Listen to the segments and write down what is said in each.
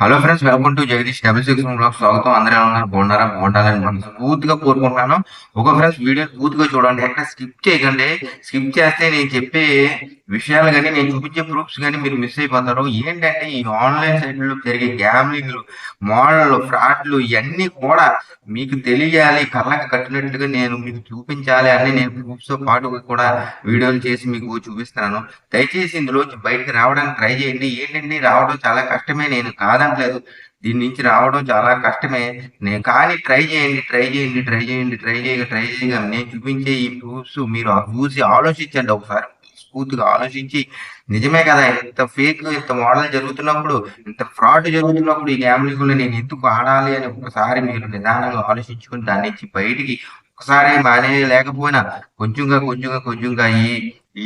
Hello friends, welcome to Jagadish double six blog. స్వాగతం. అందరూ ఎలా ఉన్నారు? బాగున్నారా? బాగుండాలని మనస్ఫూర్తిగా కోరుకుంటున్నాను. ఫ్రెండ్స్, వీడియో పూర్తిగా చూడండి, ఎక్కడ స్కిప్ చేయకండి. స్కిప్ చేస్తే నేను చెప్పే విషయాలు కానీ నేను చూపించే ప్రూఫ్స్ కానీ మీరు మిస్ అయిపోతారు. ఏంటంటే ఈ ఆన్లైన్ సైట్లలో జరిగే గ్యామ్లింగ్లు, మోడల్ ఫ్రాడ్లు ఇవన్నీ కూడా మీకు తెలియాలి, కళ్ళకి కట్టినట్లుగా నేను మీకు చూపించాలి అని నేను ప్రూఫ్స్తో పాటు కూడా వీడియోలు చేసి మీకు చూపిస్తున్నాను. దయచేసి ఇందులో బయటకు రావడానికి ట్రై చేయండి. ఏంటంటే రావడం చాలా కష్టమే, నేను కాదనట్లేదు. దీని నుంచి రావడం చాలా కష్టమే. నేను కానీ ట్రై చేయండి, ట్రై చేయండి, ట్రై చేయండి, ట్రై చేయగా నేను చూపించే ఈ ప్రూఫ్స్ మీరు చూసి ఆలోచించండి ఒకసారి. పూర్తిగా ఆలోచించి నిజమే కదా, ఇంత ఫేక్, ఇంత మోడల్ జరుగుతున్నప్పుడు, ఇంత ఫ్రాడ్ జరుగుతున్నప్పుడు ఈ గ్యాంబ్లింగ్లో నేను ఎందుకు ఆడాలి అని ఒకసారి మీరు నిదానంగా ఆలోచించుకుని దాని నుంచి బయటికి ఒకసారి మానే లేకపోయినా కొంచెంగా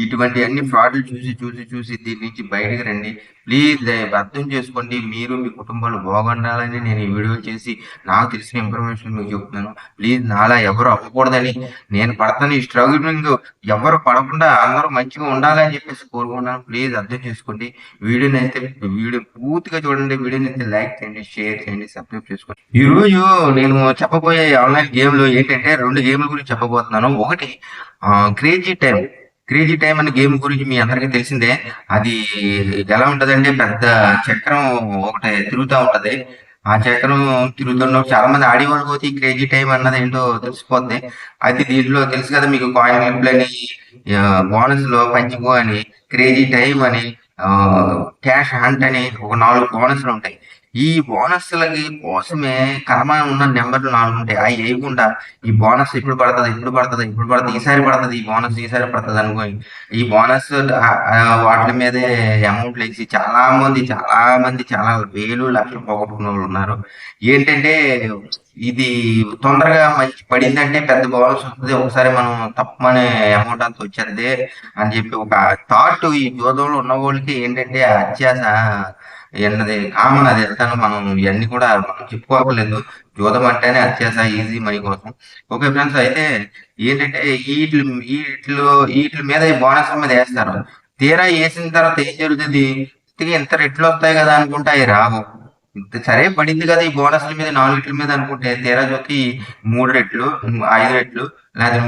ఇటువంటి అన్ని ఫ్రాడ్లు చూసి దీని నుంచి బయటకు రండి. ప్లీజ్ అర్థం చేసుకోండి. మీరు మీ కుటుంబాలు బాగుండాలని నేను ఈ వీడియో చేసి నాకు తెలిసిన ఇన్ఫర్మేషన్ మీకు చెప్తున్నాను. ప్లీజ్ నాలా ఎవరు అవ్వకూడదని, నేను పడతాను ఈ స్ట్రగులింగ్, ఎవరు పడకుండా అందరూ మంచిగా ఉండాలని చెప్పేసి కోరుకుంటున్నాను. ప్లీజ్ అర్థం చేసుకోండి. వీడియో పూర్తిగా చూడండి. వీడియోని అయితే లైక్ చేయండి, షేర్ చేయండి, సబ్స్క్రైబ్ చేసుకోండి. ఈ రోజు నేను చెప్పబోయే ఆన్లైన్ గేమ్లు ఏంటంటే 2 గేమ్ల గురించి చెప్పబోతున్నాను. ఒకటి క్రేజీ టైం. క్రేజీ టైం అనే గేమ్ గురించి మీ అందరికీ తెలిసిందే. అది ఎలా ఉంటదంటే, పెద్ద చక్రం ఒకటి తిరుగుతూ ఉంటది. ఆ చక్రం తిరుగుతున్నప్పుడు చాలా మంది ఆడేవాళ్ళు పోతే ఈ క్రేజీ టైం అన్నది ఏంటో తెలిసిపోద్ది. అయితే దీంట్లో తెలుసు కదా మీకు, కాయిన్ క్లిప్లని, బోనస్ లో పంచిపో అని, క్రేజీ టైం అని, క్యాష్ హంట్ అని ఒక 4 బోనస్లు ఉంటాయి. ఈ బోనస్లకి కోసమే కర్మ ఉన్న నెంబర్లు 4 ఉంటాయి. అవి వేయకుండా ఈ బోనస్ ఇప్పుడు పడుతుంది, ఈసారి పడుతుంది అనుకోని ఈ బోనస్ వాటి మీదే అమౌంట్లు వేసి చాలా మంది చాలా వేలు లక్షలు పోగొట్టుకున్న వాళ్ళు ఉన్నారు. ఏంటంటే ఇది తొందరగా మంచి పడిందంటే పెద్ద బోనస్ వస్తుంది, ఒకసారి మనం తప్పమనే అమౌంట్ అంతా వచ్చేది అని చెప్పి ఒక థాట్ ఈ జోదంలో ఉన్న వాళ్ళకి ఏంటంటే అత్యాస ఎన్నది కామన్. అది వెళ్తాను, మనం ఇవన్నీ కూడా మనం చెప్పుకోవట్లేదు. జూదం అంటేనే అత్యాస, ఈజీ మనీ కోసం. ఓకే ఫ్రెండ్స్, అయితే ఏంటంటే వీటి మీద ఈ బోనస్ మీద వేస్తారు. తీరా వేసిన తర్వాత ఏం జరుగుతుంది, ఇంత రెట్లు వస్తాయి కదా అనుకుంటే అవి రావు. సరే పడింది కదా ఈ బోనస్ల మీద 4 మీద అనుకుంటే, తీరా చూసి 3 రెట్లు, 5 రెట్లు, లేదా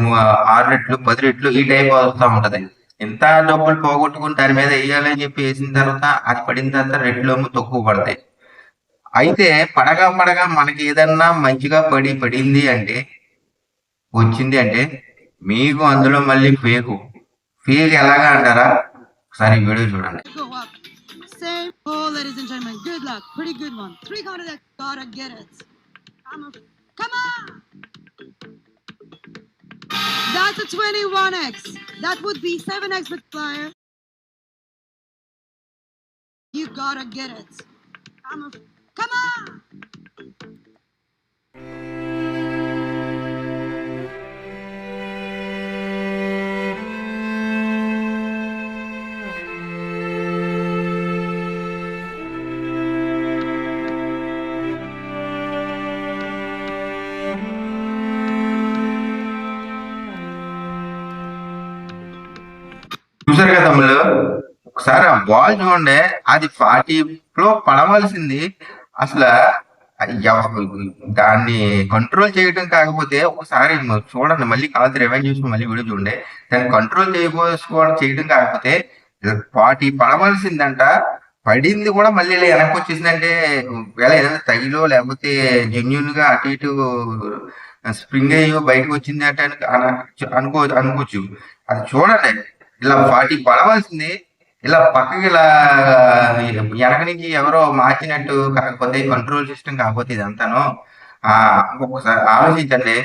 6 రెట్లు, 10 రెట్లు ఈ టైప్ వస్తూ ఉంటది. ఎంత డబ్బులు పోగొట్టుకుని దాని మీద వేయాలని చెప్పి వేసిన తర్వాత అది పడిన తర్వాత రెట్లు తక్కువ పడతాయి. అయితే పడగా మనకి ఏదన్నా మంచిగా పడింది అంటే, వచ్చింది అంటే, మీకు అందులో మళ్ళీ ఫేక్ ఎలాగా అంటారా? ఒకసారి వీడియో చూడండి. Same hole, ladies and gentlemen. Good luck. Pretty good one. 300x. Gotta get it. Come on! That's a 21x. That would be 7x multiplier. You gotta get it. Come on! చూసారు కదా తమ్ముళ్ళు, ఒకసారి ఆ ball చూడండి, అది 40 లో పడవలసింది. అసలు దాన్ని కంట్రోల్ చేయడం కాకపోతే, ఒకసారి చూడండి, మళ్ళీ కావాలి రివైండ్ చేసుకుని మళ్ళీ వీడియో చూడండి. దాన్ని కంట్రోల్ చేయడం కాకపోతే 40 పడవలసిందంట, పడింది కూడా మళ్ళీ ఇలా వెనక్కి వచ్చేసిందంటే, ఒకవేళ ఏదైనా తగిలో లేకపోతే జెన్యున్ గా అటు ఇటు స్ప్రింగ్ అయ్యో బయటకు వచ్చింది అంటే అనుకోవచ్చు. అది చూడండి, ఇలా 40 పడవలసింది ఇలా పక్కకి ఇలా వెనక నుంచి ఎవరో మార్చినట్టు, కాకపోతే కంట్రోల్ సిస్టమ్ కాకపోతే ఇదంతాను. ఒక్కసారి ఆలోచించండి.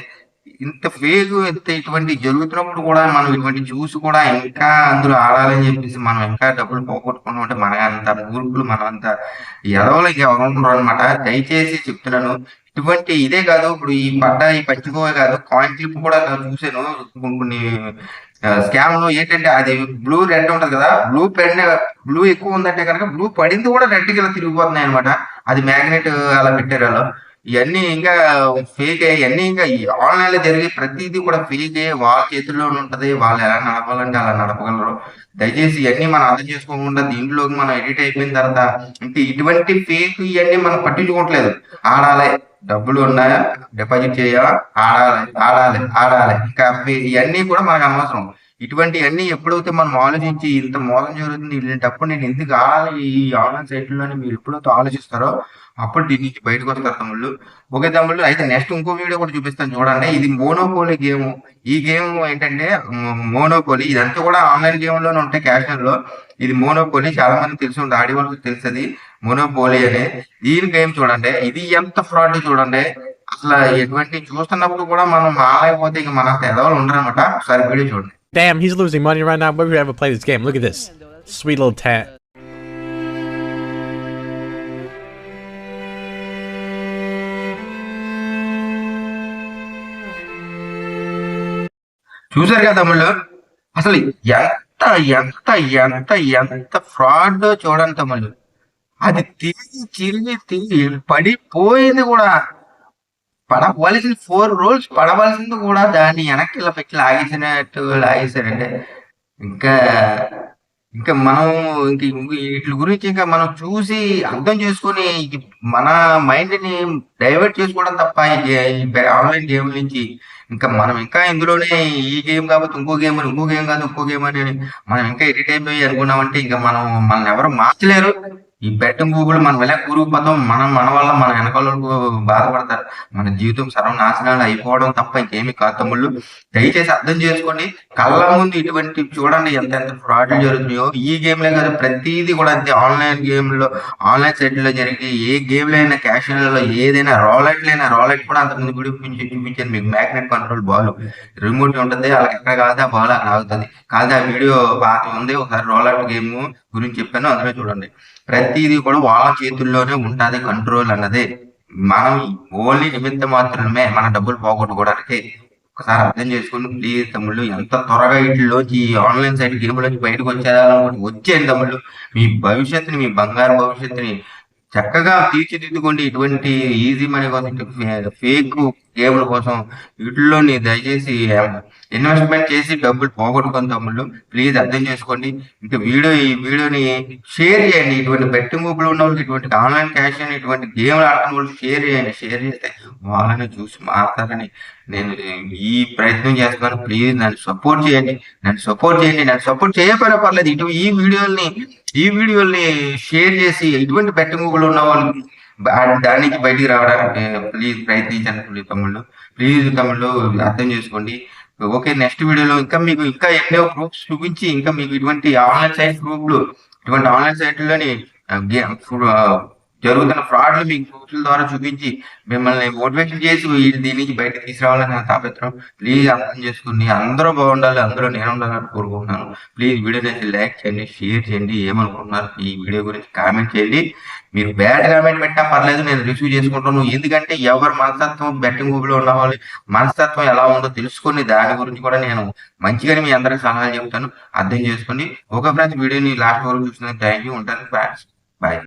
ఇంత ఫేక్, ఇటువంటి జరుగుతున్నప్పుడు కూడా మనం ఇటువంటి చూసి కూడా ఇంకా అందులో ఆడాలని చెప్పేసి మనం ఇంకా డబ్బులు పోగొట్టుకున్నాం అంటే మన అంత మూర్ఖులు, మనం అంత ఎదవలు ఎవరు ఉండరు అనమాట. దయచేసి చెప్తున్నాను, ఇటువంటి ఇదే కాదు, ఇప్పుడు ఈ పంచిపోవే కాదు, కాయిన్ క్లిప్ కూడా చూసాను. కొన్ని స్కామ్ లో ఏంటంటే అది బ్లూ రెడ్ ఉంటది కదా, బ్లూ ఎక్కువ ఉందంటే కనుక బ్లూ పడింది కూడా రెడ్ కి ఇలా తిరిగిపోతున్నాయి అనమాట. అది మ్యాగ్నెట్ అలా పెట్టారు వాళ్ళు. ఇవన్నీ ఇంకా ఫేకే. ఇవన్నీ ఇంకా ఈ ఆన్‌లైన్‌లో జరిగే ప్రతీదీ కూడా ఫేకే. వాళ్ళ చేతుల్లోనే ఉంటది. వాళ్ళు ఎలా నడపాలంటే అలా నడపగలరు. దయచేసి ఇయన్నీ మనం అర్థం చేసుకోకుండా దీంట్లోకి మనం ఎడిట్ అయిపోయిన తర్వాత ఇంక ఇటువంటి ఫేక్ ఇయన్నీ మనం పట్టించుకోవట్లేదు. ఆడాలి, డబ్బులు ఉన్నాయా? డిపాజిట్ చేయాలా? ఆడాలి, ఆడాలి, ఆడాలి. ఇంకా ఇయన్నీ కూడా మనకు అనవసరం. ఇటువంటియన్నీ ఎప్పుడైతే మనం ఆలోచించి ఇంత మోసం జరుగుతుంది ఇలాంటప్పుడు నేను ఎందుకు ఆడాలి ఈ ఆన్‌లైన్ సైట్‌ల్లోని మీరు ఎప్పుడైతే ఆలోచిస్తారో అప్పుడు దీని నుంచి బయటకొస్తారు తమ్ముళ్ళు. ఓకే తమ్ముళ్ళు. అయితే నెక్స్ట్ ఇంకో వీడియో కూడా చూపిస్తాను చూడండి. ఇది మోనోపోలీ గేము. ఈ గేమ్ ఏంటంటే మోనోపోలీ ఇదంతా కూడా ఆన్‌లైన్ గేమ్‌లోనే ఉంటాయి క్యాషన్‌లో. ఇది మోనోపోలీ చాలా మందికి తెలిసి ఉంటుంది. ఆడేవాళ్ళకి తెలుసది మోనోపోలీ అని. దీని గేమ్ చూడండి. ఇది ఎంత ఫ్రాడ్ చూడండి. అసల ఎటువంటివి చూస్తున్నప్పుడు కూడా మనం మారలేకపోతే ఇక మనంత ఎదవలు ఉండరనమాట. ఒకసారి వీడియో చూడండి. Damn, he's losing money right now. Why would we ever play this game? Look at this. Sweet little tat. చూసారు కదా తమ్ముళ్ళు. అసలు ఎంత ఎంత ఎంత ఎంత ఫ్రాడ్ చూడండి తమ్ముళ్ళు. అది తిరిగి పడిపోయింది కూడా. పడవలసిన 4 రోల్స్ పడవలసింది కూడా దాన్ని వెనక్కి ఇలా పెట్టి లాగేసినట్టు లాగేశారంటే ఇంకా ఇంకా మనం ఇంక వీటి గురించి ఇంకా మనం చూసి అర్థం చేసుకొని మన మైండ్ ని డైవర్ట్ చేసుకోవడం తప్ప ఈ ఆన్లైన్ గేమ్ నుంచి ఇంకా మనం ఇంకా ఇందులోనే ఈ గేమ్ కాకపోతే ఇంకో గేమ్ అని ఇంకో గేమ్ కాదు ఇంకో గేమ్ అని మనం ఇంకా ఎడిట్ అయిపోయి అనుకున్నామంటే ఇంకా మనల్ని ఎవరు మార్చలేరు. ఈ బెట్టింగ్ గూగుల్ మనం ఇలా కూరుకుపోతాం. మన వల్ల మన వెనకాలకు బాధపడతారు. మన జీవితం సర్వనాశనాలు అయిపోవడం తప్ప ఇంకేమీ కాదు తమ్ముళ్ళు. దయచేసి అర్థం చేసుకోండి. కళ్ళ ముందు ఇటువంటి చూడండి ఎంత ఫ్రాడ్లు జరుగుతున్నాయో. ఈ గేమ్లే కాదు ప్రతిదీ కూడా అంతే. ఆన్లైన్ గేమ్లో ఆన్లైన్ సైట్లో జరిగే ఏ గేమ్లో అయినా క్యాషన్లలో ఏదైనా రాలెట్ కూడా అంతకుముందు చూపించాను మీకు. మ్యాగ్నెట్ కంట్రోల్ బాల్ రిమోట్ ఉంటుంది. వాళ్ళకి ఎక్కడ కాదు ఆ బాల్ అక్కడ ఆగుతుంది. కాదు ఆ వీడియో పాత ఉంది. ఒకసారి రోలెట్ గేమ్ గురించి చెప్పాను, అందులో చూడండి. ప్రతిదీ కూడా వాళ్ళ చేతుల్లోనే ఉంటుంది కంట్రోల్ అన్నది. మనం ఓన్లీ నిమిత్త మాత్రమే మన డబ్బులు పోగొట్టుకోవడానికి. ఒకసారి అర్థం చేసుకుని ప్లీజ్ తమ్ముళ్ళు ఎంత త్వరగా వీటిలోంచి ఈ ఆన్లైన్ సైట్ గేమ్లోంచి బయటకు వచ్చేయండి తమ్ముళ్ళు. మీ భవిష్యత్తుని మీ బంగారు భవిష్యత్తుని చక్కగా తీర్చిదిద్దుకోండి. ఇటువంటి ఈజీ మనీ కోసం ఫేక్ గేమ్ల కోసం వీటిల్లోని దయచేసి ఇన్వెస్ట్మెంట్ చేసి డబ్బులు పోగొట్టుకొని తమ్ముళ్ళు ప్లీజ్ అర్థం చేసుకోండి. ఇంకా ఈ వీడియోని షేర్ చేయండి. ఇటువంటి బెట్టింగ్ గ్రూపులు ఉన్న వాళ్ళకి ఇటువంటి ఆన్లైన్ క్యాష్ అని ఇటువంటి గేమ్లు ఆడుతున్న వాళ్ళు షేర్ చేయండి. షేర్ చేస్తే వాళ్ళని చూసి మారుతారని నేను ఈ ప్రయత్నం చేస్తున్నాను. ప్లీజ్ నన్ను సపోర్ట్ చేయండి. నన్ను సపోర్ట్ చేయకపోయినా పర్లేదు. ఈ వీడియోల్ని షేర్ చేసి ఇటువంటి బెట్టింగ్ గ్రూపులు ఉన్న వాళ్ళు దాని నుంచి బయటికి రావడానికి ప్లీజ్ ప్రయత్నించండి తమ్ముళ్ళు. ప్లీజ్ తమ్ముళ్ళు అర్థం చేసుకోండి. ఓకే నెక్స్ట్ వీడియోలో మీకు ఎన్నో ప్రూఫ్స్ చూపించి ఇంకా మీకు ఇటువంటి ఆన్లైన్ సైట్లోని జరుగుతున్న ఫ్రాడ్లు మీకు ప్రూఫ్ల ద్వారా చూపించి మిమ్మల్ని మోటివేషన్ చేసి దీని నుంచి బయటకు తీసుకురావాలని నా తాపత్రం. ప్లీజ్ అర్థం చేసుకుని అందరూ బాగుండాలి, అందరూ నేను ఉండాలని కోరుకుంటున్నాను. ప్లీజ్ వీడియో నచ్చి లైక్ చేయండి, షేర్ చేయండి. ఏమనుకుంటున్నారు ఈ వీడియో గురించి కామెంట్ చేయండి. మీరు బ్యాడ్ కామెంట్ పెట్టినా పర్లేదు, నేను రిసీవ్ చేసుకుంటాను. ఎందుకంటే ఎవరి మనస్తత్వం బెట్టింగ్ ఊబిలో ఉన్న వాళ్ళ మనస్తత్వం ఎలా ఉందో తెలుసుకొని దాని గురించి కూడా నేను మంచిగానే మీ అందరికి సలహాలు చెప్తాను. అర్థం చేసుకోండి. ఓకే ఫ్రెండ్స్, వీడియోని లాస్ట్ వరకు చూసినందుకు థ్యాంక్ యూ. ఉంటాను ఫ్రెండ్స్, బాయ్.